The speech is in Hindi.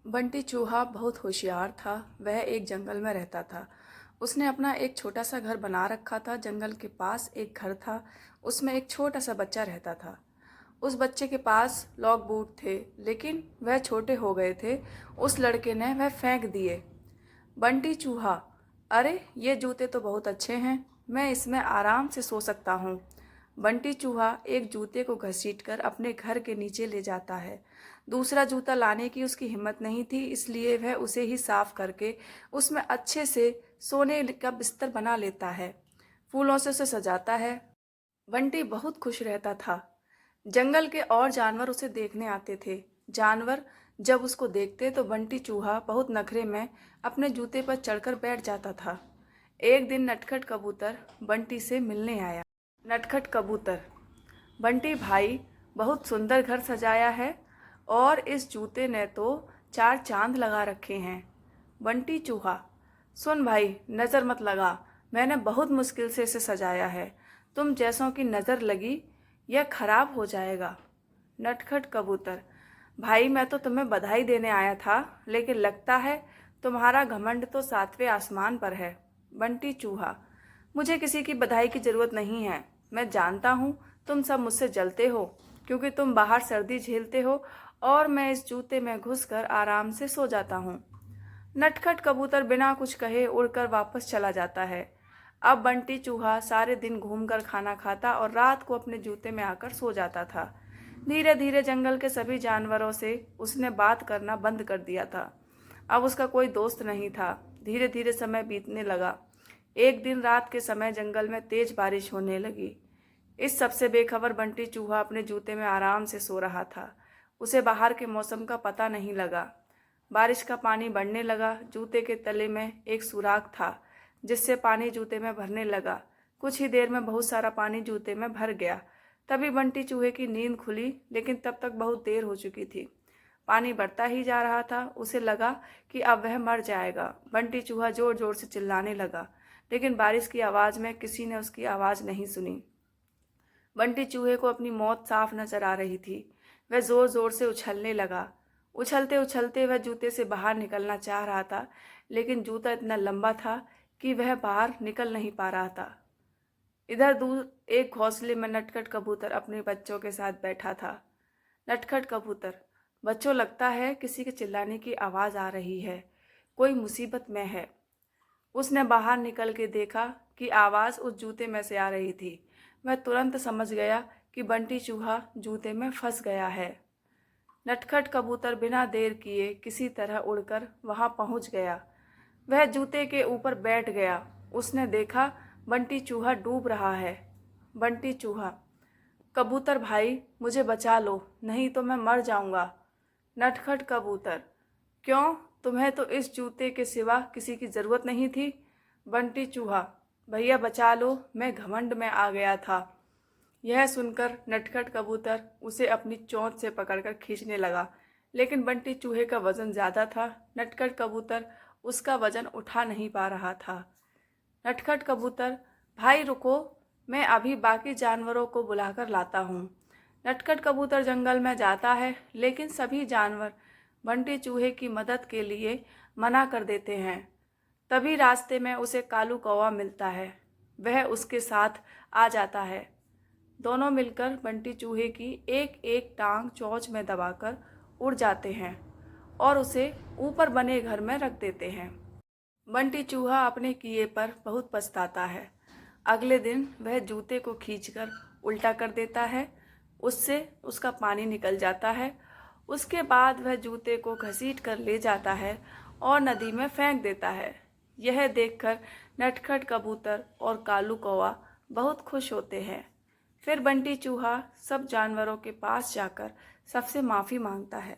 बंटी चूहा बहुत होशियार था। वह एक जंगल में रहता था। उसने अपना एक छोटा सा घर बना रखा था। जंगल के पास एक घर था, उसमें एक छोटा सा बच्चा रहता था। उस बच्चे के पास लॉक बूट थे, लेकिन वह छोटे हो गए थे। उस लड़के ने वह फेंक दिए। बंटी चूहा, अरे ये जूते तो बहुत अच्छे हैं, मैं इसमें आराम से सो सकता हूँ। बंटी चूहा एक जूते को घसीटकर अपने घर के नीचे ले जाता है। दूसरा जूता लाने की उसकी हिम्मत नहीं थी, इसलिए वह उसे ही साफ करके उसमें अच्छे से सोने का बिस्तर बना लेता है। फूलों से उसे सजाता है। बंटी बहुत खुश रहता था। जंगल के और जानवर उसे देखने आते थे। जानवर जब उसको देखते तो बंटी चूहा बहुत नखरे में अपने जूते पर चढ़कर बैठ जाता था। एक दिन नटखट कबूतर बंटी से मिलने आया। नटखट कबूतर, बंटी भाई, बहुत सुंदर घर सजाया है और इस जूते ने तो 4 चांद लगा रखे हैं। बंटी चूहा, सुन भाई, नज़र मत लगा, मैंने बहुत मुश्किल से इसे सजाया है। तुम जैसों की नज़र लगी यह खराब हो जाएगा। नटखट कबूतर, भाई मैं तो तुम्हें बधाई देने आया था, लेकिन लगता है तुम्हारा घमंड तो 7वें आसमान पर है। बंटी चूहा, मुझे किसी की बधाई की ज़रूरत नहीं है। मैं जानता हूँ तुम सब मुझसे जलते हो, क्योंकि तुम बाहर सर्दी झेलते हो और मैं इस जूते में घुसकर आराम से सो जाता हूँ। नटखट कबूतर बिना कुछ कहे उड़कर वापस चला जाता है। अब बंटी चूहा सारे दिन घूमकर खाना खाता और रात को अपने जूते में आकर सो जाता था। धीरे धीरे जंगल के सभी जानवरों से उसने बात करना बंद कर दिया था। अब उसका कोई दोस्त नहीं था। धीरे धीरे समय बीतने लगा। एक दिन रात के समय जंगल में तेज बारिश होने लगी। इस सबसे बेखबर बंटी चूहा अपने जूते में आराम से सो रहा था। उसे बाहर के मौसम का पता नहीं लगा। बारिश का पानी बढ़ने लगा। जूते के तले में एक सुराख था, जिससे पानी जूते में भरने लगा। कुछ ही देर में बहुत सारा पानी जूते में भर गया। तभी बंटी चूहे की नींद खुली, लेकिन तब तक बहुत देर हो चुकी थी। पानी बढ़ता ही जा रहा था। उसे लगा कि अब वह मर जाएगा। बंटी चूहा जोर जोर से चिल्लाने लगा, लेकिन बारिश की आवाज़ में किसी ने उसकी आवाज़ नहीं सुनी। बंटी चूहे को अपनी मौत साफ नजर आ रही थी। वह जोर जोर से उछलने लगा। उछलते उछलते वह जूते से बाहर निकलना चाह रहा था, लेकिन जूता इतना लंबा था कि वह बाहर निकल नहीं पा रहा था। इधर दूर एक घोंसले में नटखट कबूतर अपने बच्चों के साथ बैठा था। नटखट कबूतर, बच्चों, लगता है किसी के चिल्लाने की आवाज़ आ रही है, कोई मुसीबत में है। उसने बाहर निकल के देखा कि आवाज़ उस जूते में से आ रही थी। वह तुरंत समझ गया कि बंटी चूहा जूते में फंस गया है। नटखट कबूतर बिना देर किए किसी तरह उड़कर वहां पहुंच गया। वह जूते के ऊपर बैठ गया। उसने देखा बंटी चूहा डूब रहा है। बंटी चूहा, कबूतर भाई, मुझे बचा लो, नहीं तो मैं मर जाऊंगा। नटखट कबूतर, क्यों, तुम्हें तो इस जूते के सिवा किसी की ज़रूरत नहीं थी। बंटी चूहा, भैया बचा लो, मैं घमंड में आ गया था। यह सुनकर नटखट कबूतर उसे अपनी चोंच से पकड़कर खींचने लगा, लेकिन बंटी चूहे का वजन ज़्यादा था। नटखट कबूतर उसका वजन उठा नहीं पा रहा था। नटखट कबूतर, भाई रुको, मैं अभी बाकी जानवरों को बुलाकर लाता हूँ। नटखट कबूतर जंगल में जाता है, लेकिन सभी जानवर बंटी चूहे की मदद के लिए मना कर देते हैं। तभी रास्ते में उसे कालू कौवा मिलता है। वह उसके साथ आ जाता है। दोनों मिलकर बंटी चूहे की एक एक टांग चोंच में दबाकर उड़ जाते हैं और उसे ऊपर बने घर में रख देते हैं। बंटी चूहा अपने किए पर बहुत पछताता है। अगले दिन वह जूते को खींचकर उल्टा कर देता है। उससे उसका पानी निकल जाता है। उसके बाद वह जूते को घसीट कर ले जाता है और नदी में फेंक देता है। यह देखकर नटखट कबूतर और कालू कौवा बहुत खुश होते हैं। फिर बंटी चूहा सब जानवरों के पास जाकर सबसे माफ़ी मांगता है।